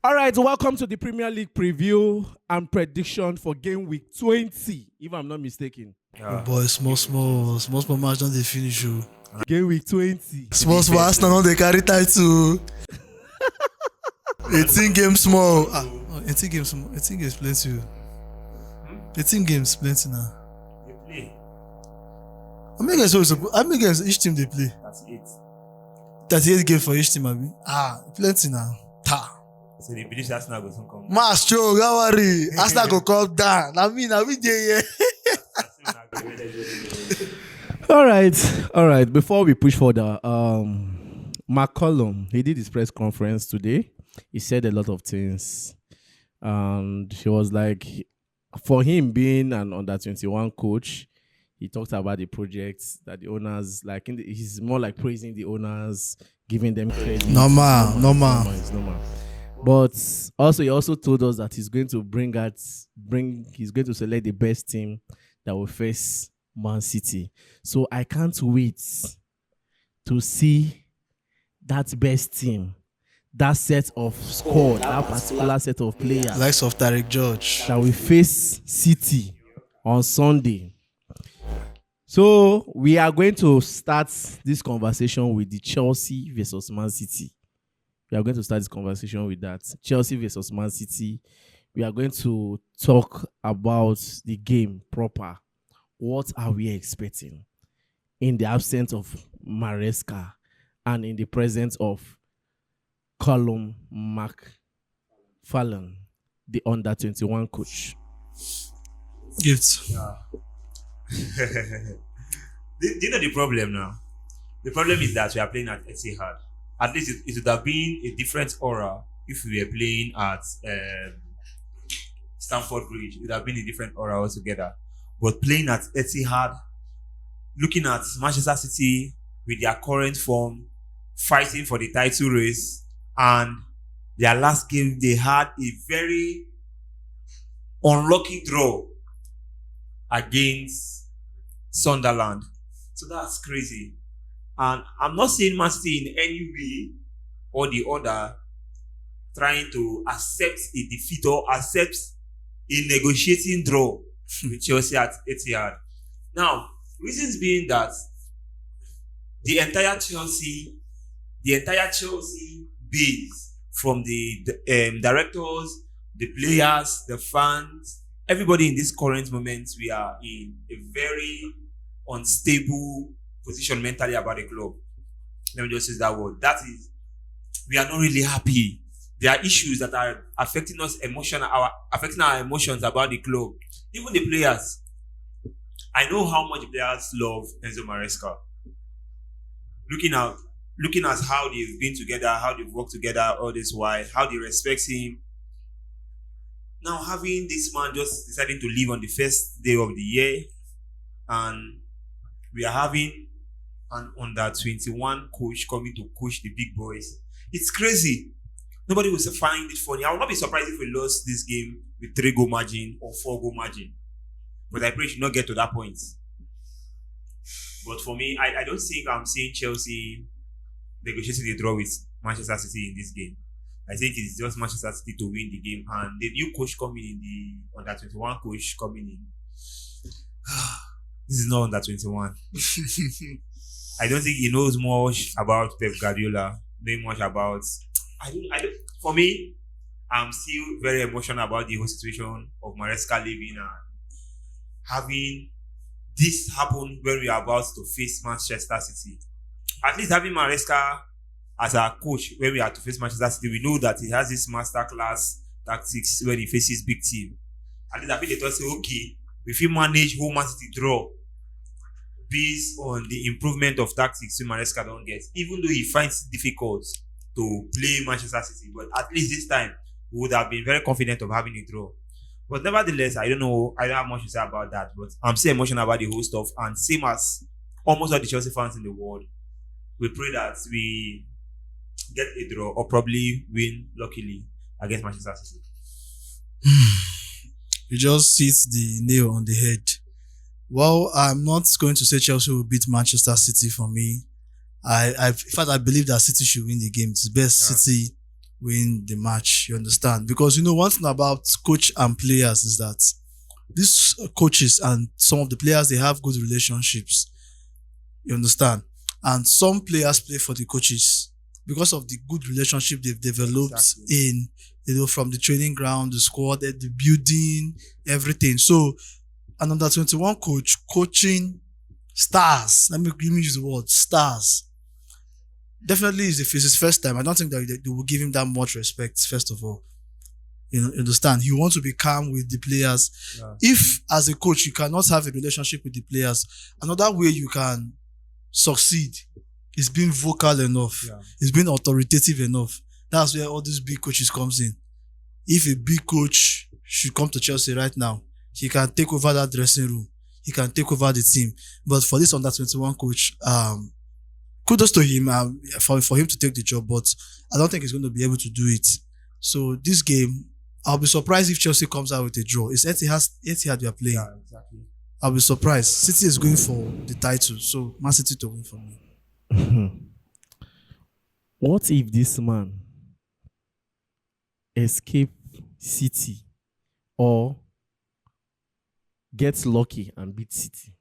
All right, welcome to the Premier League preview and prediction for game week 20, if I'm not mistaken. Oh boy, small match don't they finish you. Game week 20. Small Arsenal don't they carry title. 18 games small. 18 games small. 18 games plenty. 18 games plenty now. They play. How many games each team they play? That's it. 38 games for each team, abi. Plenty now. So they believe Arsenal will soon come. Master, don't worry. Arsenal go come down. I mean, we there. All right. Before we push further, Calum, he did his press conference today. He said a lot of things. And he was like, for him being an under-21 coach, he talked about the projects that the owners, he's more like praising the owners, giving them credit. Normal. It's normal. But also, he also told us that he's going to he's going to select the best team that will face Man City. So I can't wait to see that best team, that set of squad, that particular set of players. Likes of Tarek George. That will face City on Sunday. So we are going to start this conversation with the Chelsea versus Man City. We are going to start this conversation with that. Chelsea versus Man City. We are going to talk about the game proper. What are we expecting in the absence of Maresca and in the presence of Calum McFarlane, the under-21 coach? Gifts. Yeah. Do you know the problem now? The problem is that we are playing at Etihad. At least it would have been a different aura if we were playing at Stamford Bridge. It would have been a different aura altogether. But playing at Etihad, looking at Manchester City with their current form, fighting for the title race, and their last game, they had a very unlucky draw against Sunderland. So that's crazy. And I'm not saying Man City in any way or the other trying to accept a defeat or accept a negotiating draw with Chelsea at Etihad. Now, reasons being that the entire Chelsea base, from the directors, the players, the fans, everybody in this current moment, we are in a very unstable position mentally about the club. Let me just use that word. That is, we are not really happy. There are issues that are affecting us affecting our emotions about the club. Even the players. I know how much the players love Enzo Maresca. Looking at how they've been together, how they've worked together all this while, how they respect him. Now having this man just deciding to leave on the first day of the year, and we are having an under-21 coach coming to coach the big boys. It's crazy. Nobody will find it funny. I will not be surprised if we lost this game with 3-goal margin or 4-goal margin. But I pray it should not get to that point. But for me, I don't think I'm seeing Chelsea negotiating the draw with Manchester City in this game. I think it's just Manchester City to win the game. And the new coach coming in, the under-21 coach coming in. This is not under-21. I don't think he knows much about Pep Guardiola. Knowing much about... For me, I'm still very emotional about the whole situation of Maresca leaving and having this happen when we are about to face Manchester City. At least having Maresca as our coach when we are to face Manchester City, we know that he has this masterclass tactics when he faces big team. At least I think they thought, say, okay, if he manage whole Man City draw based on the improvement of tactics Maresca don't get, even though he finds it difficult to play Manchester City, but at least this time we would have been very confident of having a draw. But nevertheless, I don't have much to say about that, but I'm still emotional about the whole stuff, and same as almost all the Chelsea fans in the world, we pray that we get a draw or probably win luckily against Manchester City. You just hit the nail on the head. Well, I'm not going to say Chelsea will beat Manchester City for me. In fact, I believe that City should win the game. It's best City win the match. You understand? Because one thing about coach and players is that these coaches and some of the players, they have good relationships. You understand? And some players play for the coaches because of the good relationship they've developed in, from the training ground, the squad, the building, everything. So, an under 21 coach coaching stars. Let me use the word stars. Definitely, if it's his first time, I don't think that they will give him that much respect. First of all, you understand? You want to be calm with the players. Yeah. If as a coach you cannot have a relationship with the players, another way you can succeed is being vocal enough. Yeah. Is being authoritative enough. That's where all these big coaches comes in. If a big coach should come to Chelsea right now, he can take over that dressing room. He can take over the team. But for this under 21 coach, kudos to him for him to take the job. But I don't think he's going to be able to do it. So this game, I'll be surprised if Chelsea comes out with a draw. It's Etihad we are playing. Yeah, exactly. I'll be surprised. City is going for the title, so Man City to win for me. What if this man escape City or gets lucky and beat City?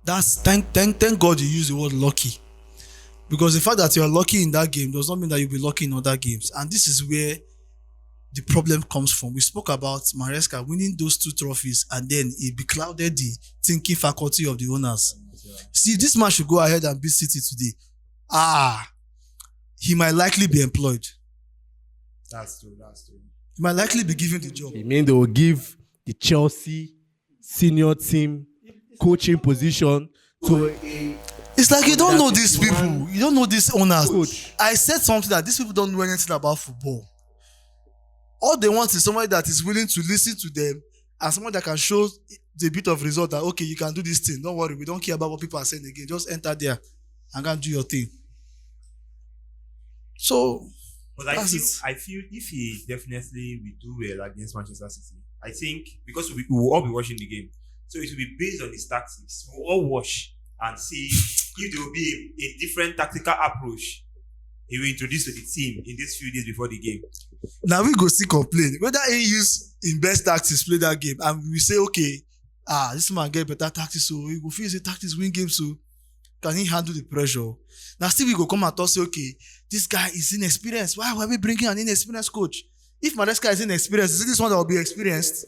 That's thank God you use the word lucky, because the fact that you are lucky in that game does not mean that you'll be lucky in other games, and this is where the problem comes from. We spoke about Maresca winning those 2 trophies and then it beclouded the thinking faculty of the owners. Yeah. See, this man should go ahead and beat City today. He might likely be employed. That's true. He might likely be given the job. You mean they will give the Chelsea senior team coaching position to a... It's like you don't know these people. You don't know these owners. Coach. I said something that these people don't know anything about football. All they want is somebody that is willing to listen to them and someone that can show the bit of result that, okay, you can do this thing. Don't worry, we don't care about what people are saying again. Just enter there and go and do your thing. So, but I feel if he definitely will do well against Manchester City, I think because we will all be watching the game, so it will be based on his tactics. We'll all watch and see if there will be a different tactical approach he will introduce to the team in these few days before the game. Now we go see complain whether he use in best tactics play that game, and we say, okay, this man get better tactics, so he go feel the tactics win games, so can he handle the pressure? Now still we go come and talk, say, okay, this guy is inexperienced. Why are we bringing an inexperienced coach? If Maresca is inexperienced, is it this one that will be experienced?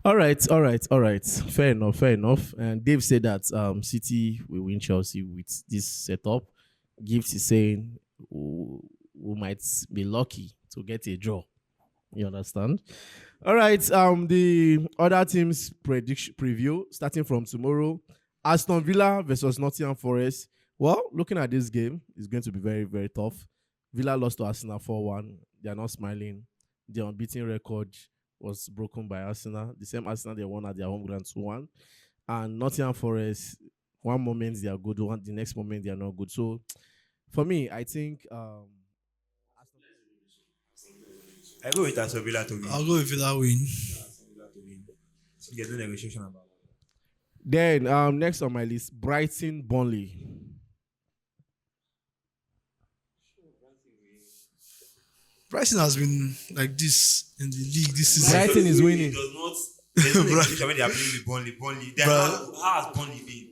All right. Fair enough. And Dave said that City will win Chelsea with this setup. Gibbs is saying we might be lucky to get a draw. You understand? All right. The other teams preview starting from tomorrow. Aston Villa versus Nottingham Forest. Well, looking at this game, it's going to be very, very tough. Villa lost to Arsenal 4-1. They are not smiling. The unbeaten record was broken by Arsenal. The same Arsenal they won at their home ground 2-1. And Nottingham Forest, one moment they are good, the next moment they are not good. So, for me, I think... I go with Aston Villa to win. I'll go with Villa win. So there's no negotiation about it. Then, next on my list, Brighton Burnley. Brighton has been like this in the league this season. Brighton is winning. There's no negotiation when they are playing with Burnley. How has Burnley been?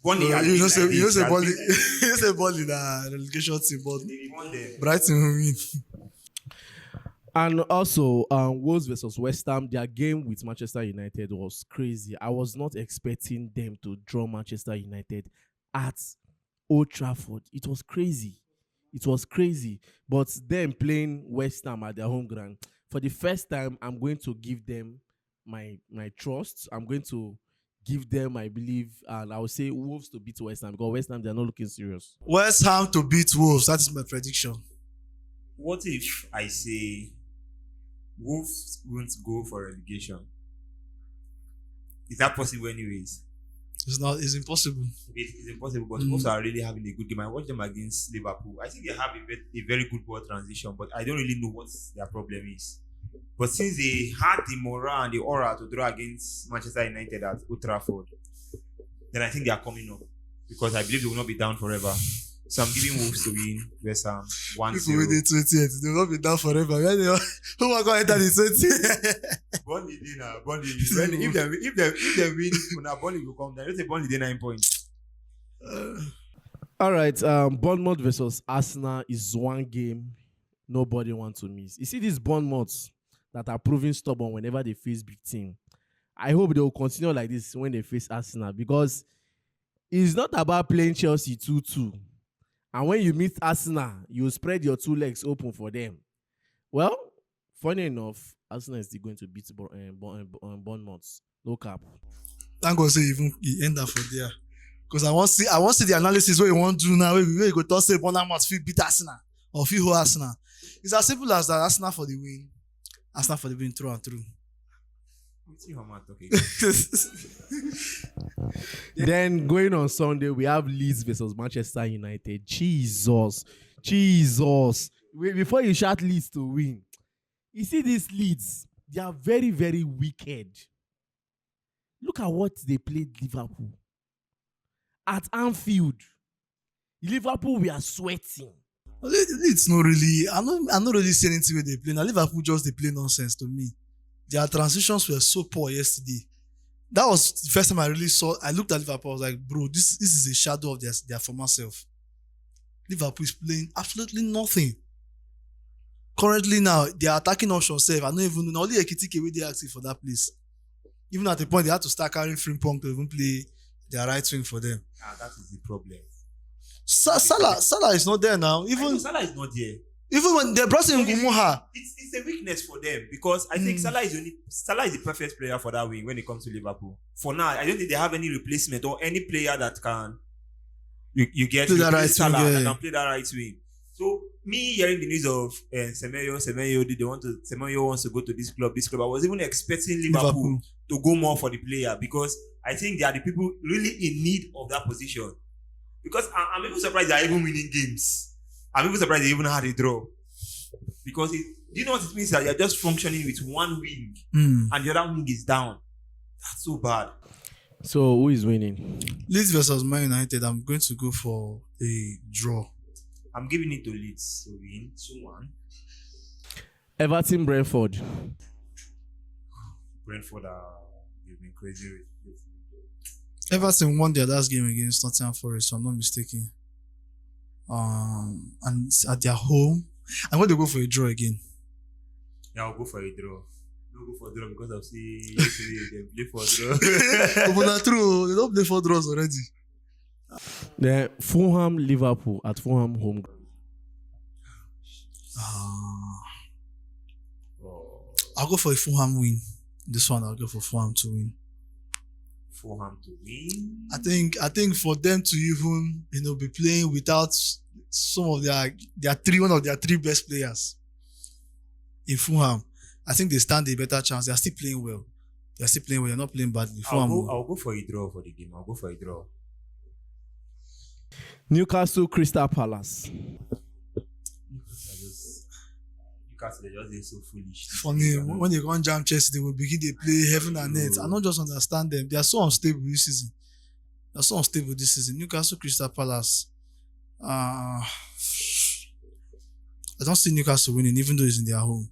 Burnley has you been say Burnley. You say Burnley the relegation team, but Brighton will win. And also, Wolves versus West Ham, their game with Manchester United was crazy. I was not expecting them to draw Manchester United at Old Trafford. It was crazy. But them playing West Ham at their home ground, for the first time, I'm going to give them my trust. I'm going to give them, I believe, and I will say Wolves to beat West Ham, because West Ham, they're not looking serious. West Ham to beat Wolves. That is my prediction. What if I say Wolves won't go for relegation? Is that possible anyways? It's impossible. It's impossible, but Wolves are really having a good game. I watched them against Liverpool. I think they have a very good ball transition, but I don't really know what their problem is. But since they had the morale and the aura to draw against Manchester United at Old Trafford, then I think they are coming up, because I believe they will not be down forever. So I'm giving Wolves to win West Ham 1-0. People with the 20th, they will not be down forever. When they, who are going to enter the 20th? Burnley dinner, Burnley. If they win, now Burnley will come down. Just say Burnley dey 9 points. All right, Bournemouth versus Arsenal is one game nobody wants to miss. You see these Bournemouths that are proving stubborn whenever they face big team. I hope they will continue like this when they face Arsenal, because it's not about playing Chelsea 2-2. And when you meet Arsenal, you spread your two legs open for them. Well, funny enough, Arsenal is still going to beat Bournemouth. No cap. Thank God say even he end up for there. Because I want to see the analysis what you want to do now. Where you go to say Bournemouth fit beat Arsenal or fit hold Arsenal. It's as simple as that. Arsenal for the win. Arsenal for the win through and through. Then going on Sunday, we have Leeds versus Manchester United. Jesus. Wait, before you shout Leeds to win, you see these Leeds, they are very, very wicked. Look at what they played Liverpool. At Anfield, Liverpool, we are sweating. It's not really. I'm not really saying anything where they play. Now Liverpool just they play nonsense to me. Their transitions were so poor yesterday. That was the first time I really saw. I looked at Liverpool. I was like, bro, this is a shadow of their former self. Liverpool is playing absolutely nothing. Currently now, their attacking option self, I don't even know. Only Ekitike wey dey active for that place. Even at the point they had to start carrying Frimpong to even play their right wing for them. That is the problem. Salah is not there now. Salah is not there. Even when they brought in Gumuha. It's a weakness for them, because I think Salah is the perfect player for that wing when it comes to Liverpool. For now, I don't think they have any replacement or any player that can you get play that right Salah wing, that can play that right wing. So me hearing the news of Semenyo wants to go to this club. I was even expecting Liverpool to go more for the player, because I think they are the people really in need of that position. Because I'm even surprised they are even winning games. I'm even surprised they even had a draw. Because do you know what it means? That you're just functioning with one wing and the other wing is down. That's so bad. So who is winning? Leeds versus Man United. I'm going to go for a draw. I'm giving it to Leeds to win 2-1. Everton Brentford. Brentford they've been crazy with Everton won their last game against Nottingham Forest, if I'm not mistaken. And it's at their home. I'm going to go for a draw again. Yeah, I'll go for a draw. Don't go for a draw because I've seen yesterday they play for a draw. But that's true. They don't play for draws already. Then Fulham Liverpool at Fulham home ground. I'll go for a Fulham win. This one I'll go for Fulham to win. Fulham to win. I think for them to even be playing without some of one of their three best players in Fulham, I think they stand a better chance. They are still playing well. They're not playing badly. I'll go for a draw for the game. I'll go for a draw. Newcastle Crystal Palace. Newcastle, they just so foolish. Funny, when they go and jam Chelsea, they will begin to play heaven and earth. I don't just understand them. They are so unstable this season. Newcastle Crystal Palace. I don't see Newcastle winning, even though it's in their home.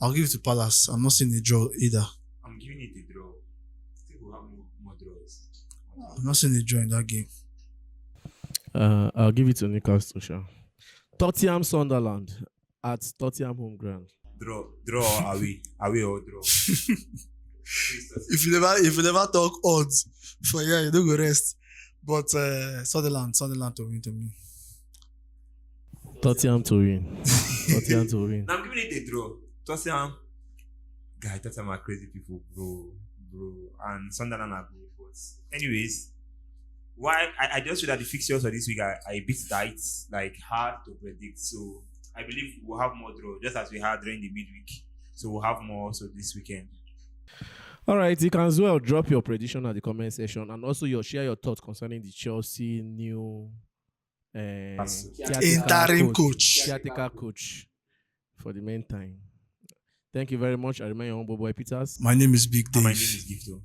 I'll give it to Palace. I'm not seeing a draw either. I'm giving it a draw. I think we'll have more draws. I'm not seeing a draw in that game. I'll give it to Newcastle. Sure. Tottenham Sunderland at Tottenham home ground. Draw or away or draw. If you never talk odds for you don't go rest. But Sunderland to win to me. Tottenham to win. Now I'm giving it a draw. Tottenham are crazy people, bro. And Sunderland are good. But anyways, why I just feel that the fixtures for this week are a bit tight, like hard to predict. So I believe we'll have more draw, just as we had during the midweek. So we'll have more also this weekend. All right, you can as well drop your prediction at the comment section, and also share your thoughts concerning the Chelsea new interim caretaker coach for the meantime. Thank you very much. I remain your humble boy Peters. My name is Big Dave. And my name is Gifto.